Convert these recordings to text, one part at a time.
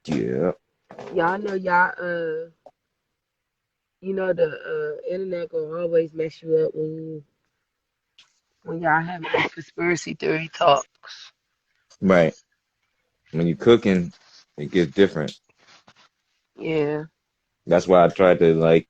Yeah. Y'all know the internet gonna always mess you up when y'all having these conspiracy theory talks. Right. When you're cooking, it gets different. Yeah. That's why I tried to like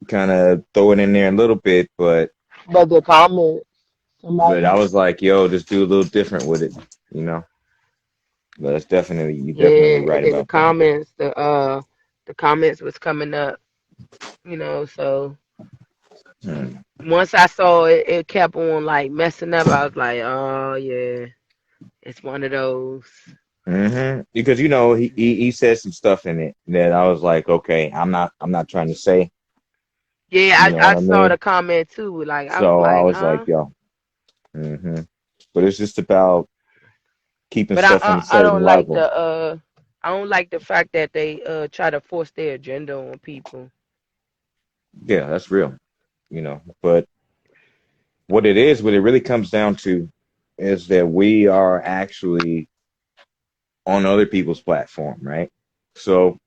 kind of throw it in there a little bit, But the comments, but I somebody, was like, yo, just do a little different with it, you know. But it's definitely you're definitely yeah, right and then about that. the comments was coming up, so Hmm. once I saw it, it kept on like messing up. I was like, oh yeah, it's one of those. Because he said some stuff in it that I was like, okay, I'm not trying to say, Yeah, you know I what I saw mean? the comment too. Like I was So I like, was like, huh? yo, hmm but it's just about keeping But stuff on a certain level. I don't like the fact that they try to force their agenda on people. Yeah, that's real, But what it really comes down to is that we are actually on other people's platform, right? So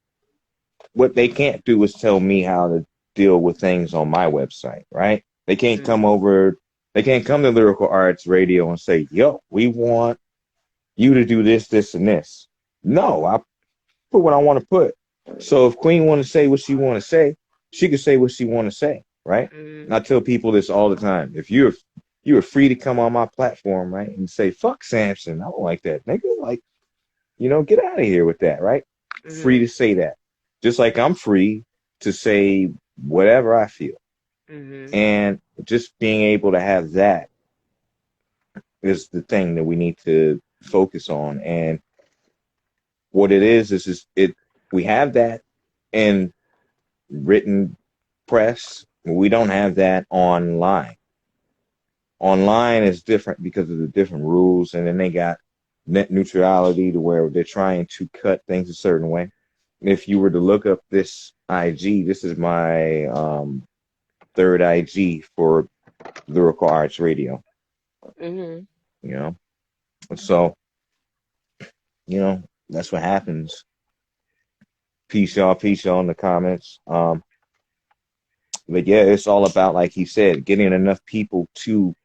what they can't do is tell me how to deal with things on my website, right? Mhm. They can't come to Lyrical Arts Radio and say, yo, we want you to do this, this, and this. No, I put what I want to put. So if Queen want to say what she want to say, she can say what she want to say, right? And I Mhm. tell people this all the time. If you're free to come on my platform, right, and say fuck Samson, I don't like that nigga. Like, get out of here with that, right? Free to Mhm. say that, just like I'm free to say whatever I feel, Mhm. and just being able to have that is the thing that we need to focus on. And what it is it we have that in written press. We don't have that online. Online is different because of the different rules, and then they got net neutrality to where they're trying to cut things a certain way. If you were to look up this IG, this is my third IG for Lyrical Arts Radio. Mhm. You know, so that's what happens. Peace y'all in the comments. But yeah, it's all about, like he said, getting enough people to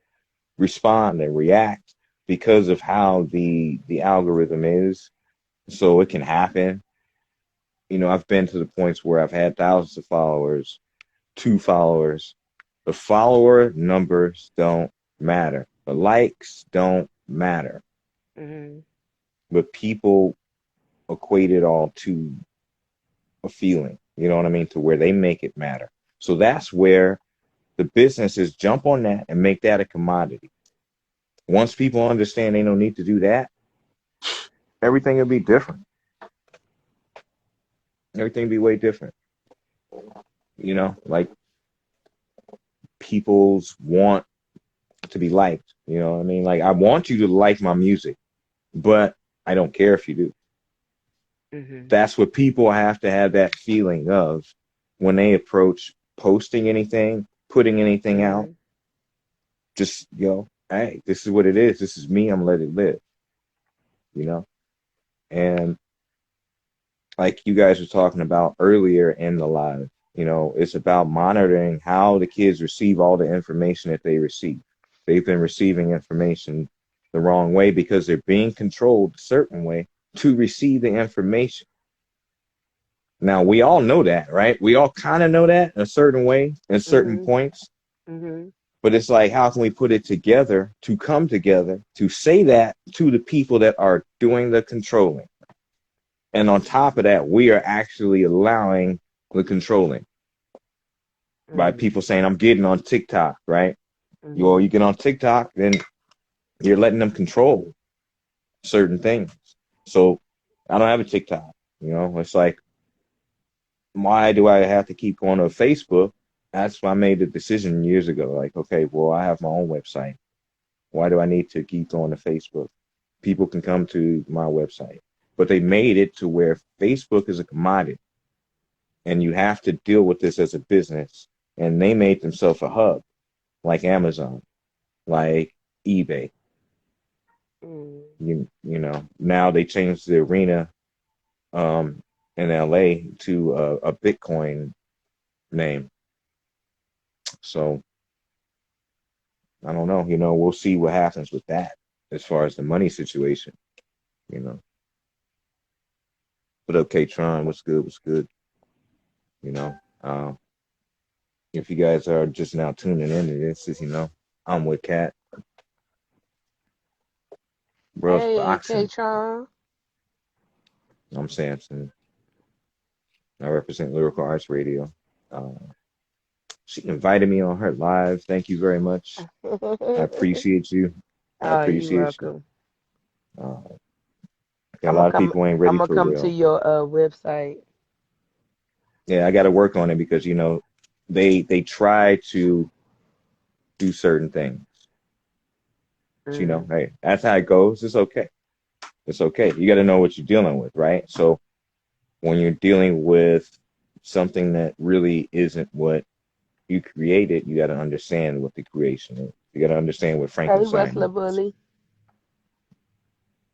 respond and react because of how the algorithm is. So it can happen. I've been to the points where I've had thousands of followers, two followers. The follower numbers don't matter. The likes don't matter. Mhm. But people equate it all to a feeling. You know what I mean? To where they make it matter. So that's where the businesses jump on that and make that a commodity. Once people understand they don't need to do that, everything will be different. Everything will be way different. Like people's want to be liked. You know what I mean? Like I want you to like my music, but I don't care if you do. Mhm. That's what people have to have that feeling of when they approach posting anything, putting anything out. Mhm. Just, hey, this is what it is. This is me. I'm let it live, you know? And like you guys were talking about earlier in the live, it's about monitoring how the kids receive all the information that they receive. They've been receiving information the wrong way because they're being controlled a certain way to receive the information. Now, we all know that, right? We all kind of know that in a certain way, in certain Mhm. points. Mhm. But it's like, how can we put it together to come together to say that to the people that are doing the controlling? And on top of that, we are actually allowing the controlling by Mhm. people saying, I'm getting on TikTok, right? Mhm. You get on TikTok, then you're letting them control certain things. So I don't have a TikTok. It's like, why do I have to keep going to Facebook? That's why I made the decision years ago. Like, okay, well, I have my own website. Why do I need to keep going to Facebook? People can come to my website. But they made it to where Facebook is a commodity and you have to deal with this as a business. And they made themselves a hub like Amazon, like eBay. Mhm. Now they changed the arena in LA to a Bitcoin name. So I don't know. We'll see what happens with that as far as the money situation. You know. But okay, Tron, what's good? What's good? You know. Um, if you guys are just now tuning in to this, I'm with Cat, Bros Hey, Boxing. K-Tron. I'm Samson. I represent Lyrical Arts Radio. Uh, she invited me on her live. Thank you very much. I appreciate you. I Oh, you appreciate you. welcome. Uh, a I'm lot gonna of come. people ain't I'm ready gonna for come to real. your website. Yeah, I got to work on it because they try to do certain things. But, Mm. hey, that's how it goes. It's okay. It's okay. You got to know what you're dealing with, right? So when you're dealing with something that really isn't what you created, you got to understand what the creation is. You got to understand what Hey, Frankenstein Wrestler is. Bully.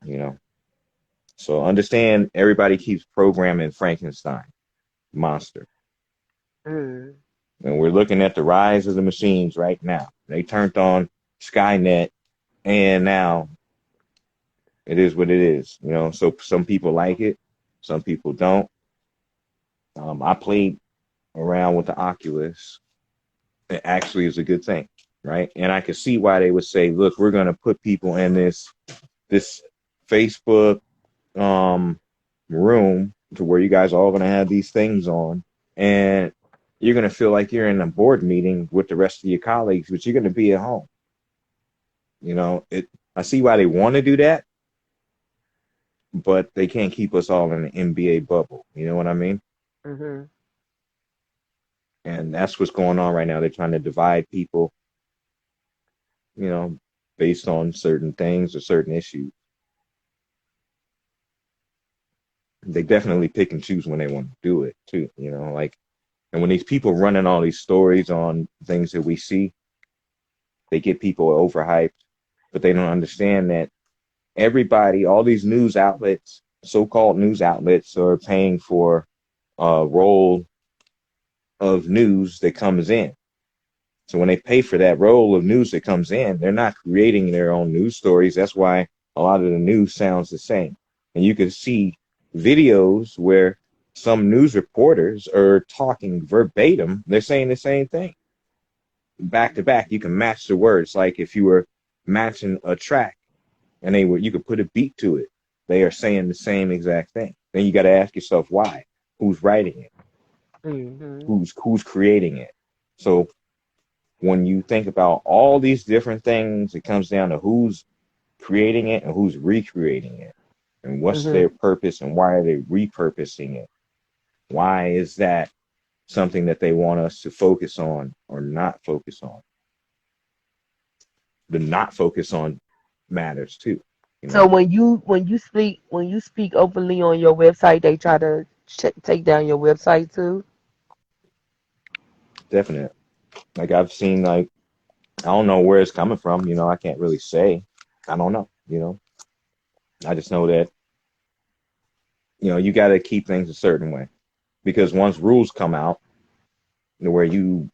You know, so understand everybody keeps programming Frankenstein monster, Mm. and we're looking at the rise of the machines right now. They turned on Skynet, and now it is what it is. So some people like it, some people don't. I played around with the Oculus. It actually is a good thing, right? And I could see why they would say, "Look, we're going to put people in this Facebook um, room to where you guys are all going to have these things on, and you're going to feel like you're in a board meeting with the rest of your colleagues, but you're going to be at home." I see why they want to do that, but they can't keep us all in the NBA bubble. You know what I mean? Mhm. And that's what's going on right now. They're trying to divide people, you know, based on certain things or certain issues. They definitely pick and choose when they want to do it too. Like, and when these people running all these stories on things that we see, they get people overhyped, but they don't understand that everybody, all these news outlets, so-called news outlets, are paying for a role of news that comes in. So when they pay for that roll of news that comes in, they're not creating their own news stories. That's why a lot of the news sounds the same. And you can see videos where some news reporters are talking verbatim. They're saying the same thing back to back. You can match the words, like if you were matching a track and you could put a beat to it. They are saying the same exact thing. Then you got to ask yourself why. Who's writing it? Mhm. Who's creating it? So when you think about all these different things, it comes down to who's creating it and who's recreating it, and what's their Mhm. purpose and why are they repurposing it. Why is that something that they want us to focus on or not focus on? The not focus on matters too, you So know. when you speak openly on your website, they try to take down your website too. Definite. Like I've seen, like, I don't know where it's coming from, I can't really say. I don't know. I just know that, you got to keep things a certain way, because once rules come out where you,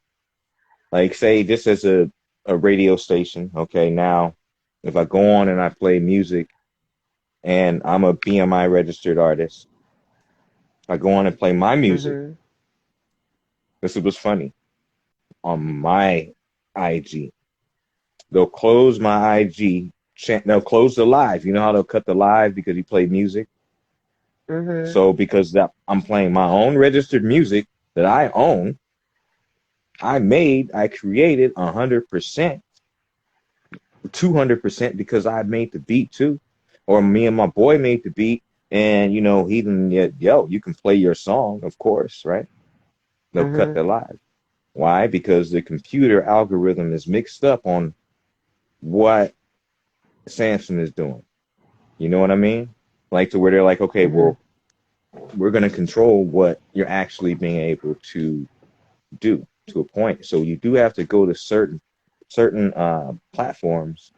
like, say this is a radio station, okay, now if I go on and I play music and I'm a BMI registered artist, I go on and play my music. Mhm. This was funny. On my IG, they'll close my IG. They'll close the live. You know how they'll cut the live because you play music. Mhm. So because that I'm playing my own registered music that I own, I created 100%, 200% because I made the beat too, or me and my boy made the beat, and he didn't yet. Yo, you can play your song, of course, right? They'll cut Mhm. the live. Why? Because the computer algorithm is mixed up on what Samson is doing. You know what I mean? Like, to where they're like, okay, Mhm. well, we're going to control what you're actually being able to do to a point. So you do have to go to certain platforms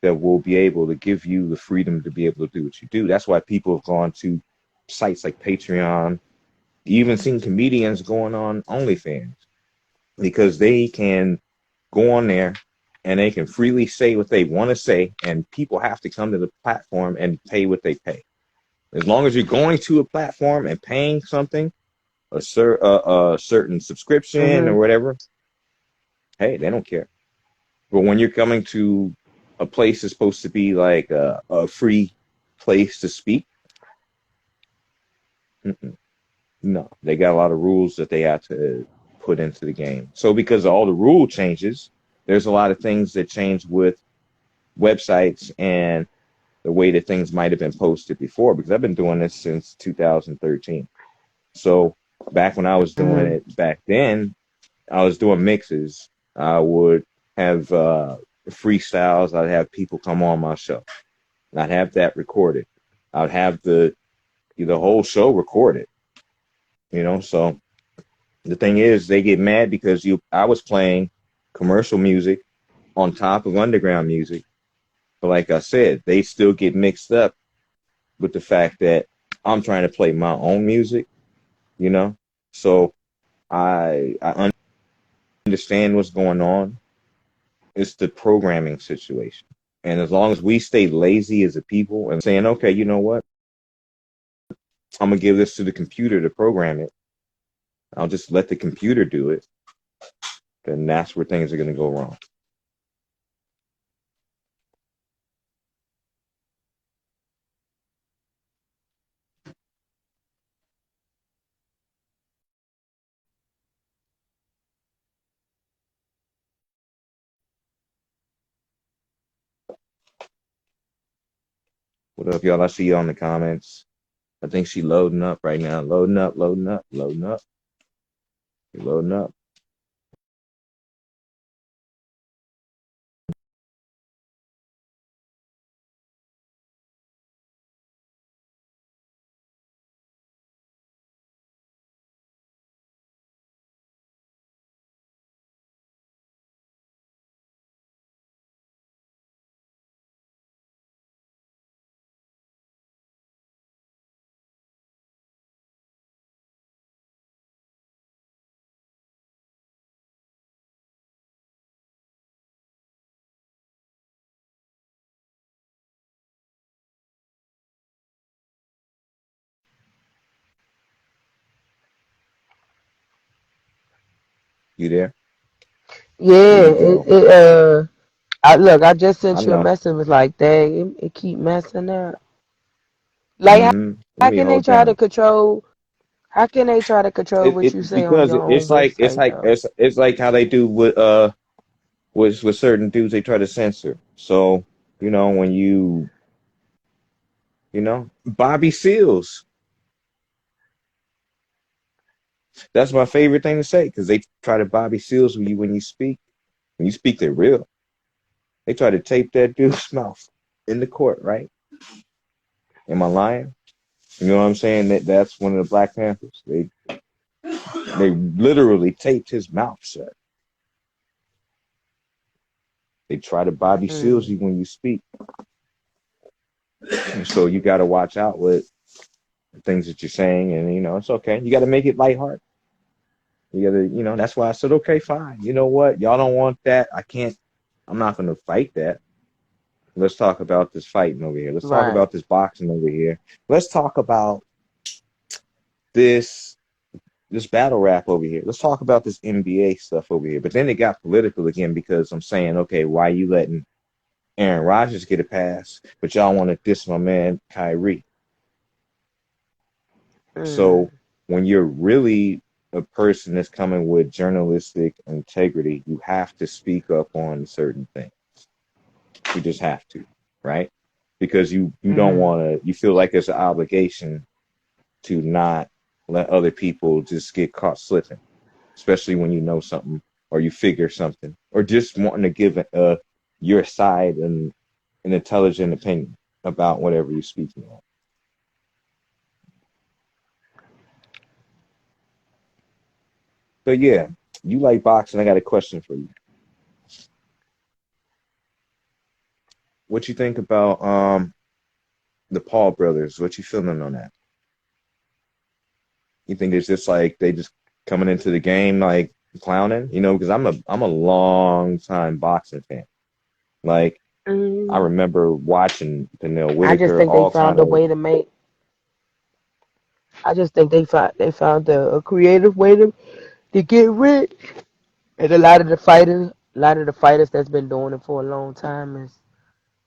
that will be able to give you the freedom to be able to do what you do. That's why people have gone to sites like Patreon. You even seen comedians going on OnlyFans because they can go on there and they can freely say what they want to say, and people have to come to the platform and pay what they pay. As long as you're going to a platform and paying something, a certain subscription or Mhm. whatever, hey, they don't care. But when you're coming to a place that's supposed to be like a free place to speak, no, they got a lot of rules that they have to put into the game. So because of all the rule changes, there's a lot of things that change with websites and the way that things might have been posted before. Because I've been doing this since 2013. So back when I was doing Mhm. it back then, I was doing mixes. I would have freestyles. I'd have people come on my show. I'd have that recorded. I'd have the whole show recorded. So the thing is, they get mad because I was playing commercial music on top of underground music. But like I said, they still get mixed up with the fact that I'm trying to play my own music. You know, so I understand what's going on. It's the programming situation. And as long as we stay lazy as a people and saying, okay, you know what? I'm going to give this to the computer to program it. I'll just let the computer do it. Then that's where things are going to go wrong. What up, y'all? I see y'all in the comments. I think she loading up right now. Loading up, loading up, loading up, loading up. You there? There Yeah, you go. I just I sent you a know. message. Was like, dang, it keep messing up. Like, Let how me can they hold try to down. control? How can they try to control what you It say on because your own it's like it's website like though? it's like how they do with certain dudes they try to censor. So when Bobby Seals, that's my favorite thing to say because they try to Bobby Seals with you when you speak. When you speak, they're real. They try to tape that dude's mouth in the court, right? Am I lying? You know what I'm saying? That's one of the Black Panthers. They literally taped his mouth shut. They try to Bobby Seals Mm, you when you speak. And so you got to watch out with things that you're saying, and it's okay. You got to make it lighthearted. You got to, that's why I said, okay, fine. You know what? Y'all don't want that. I can't. I'm not going to fight that. Let's talk about this fighting over here. Let's talk right. about this boxing over here. Let's talk about this this battle rap over here. Let's talk about this NBA stuff over here. But then it got political again because I'm saying, okay, why you letting Aaron Rodgers get a pass, but y'all want to diss my man Kyrie? So Mm, when you're really a person that's coming with journalistic integrity, you have to speak up on certain things. You just have to, right? Because you don't mm, want to. You feel like it's an obligation to not let other people just get caught slipping, especially when you know something or you figure something or just wanting to give your side and an intelligent opinion about whatever you're speaking on. But yeah, you like boxing. I got a question for you. What you think about the Paul brothers? What you feeling on that? You think it's just like they just coming into the game like clowning? Because I'm a long time boxing fan. Like I Mm, remember watching Pernell I just Whitaker, think they all kind found a of way to make. I just think they found a creative way to get rich. And a lot of the fighters that's been doing it for a long time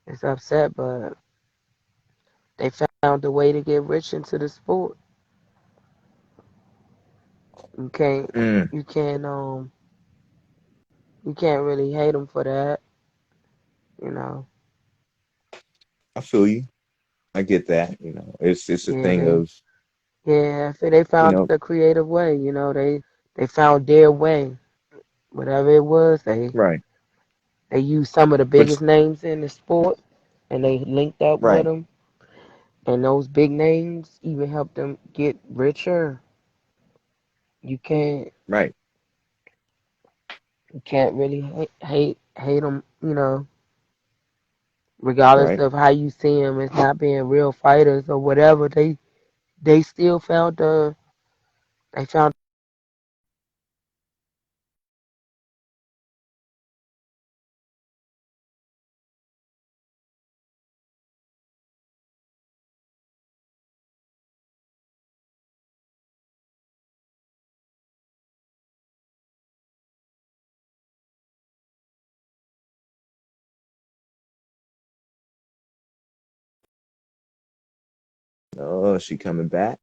is upset, but they found a way to get rich into the sport. You can't mm, you can't you can't really hate them for that, you know. I feel you. I get that. It's a Yeah, thing of they you found know a creative way, they found their way. Whatever it was, right, they used some of the but biggest names in the sport and they linked up with right, them, and those big names even helped them get richer. You can't right, you can't really hate them, regardless right. of how you see them as not being real fighters or whatever. They still found Oh, she coming back?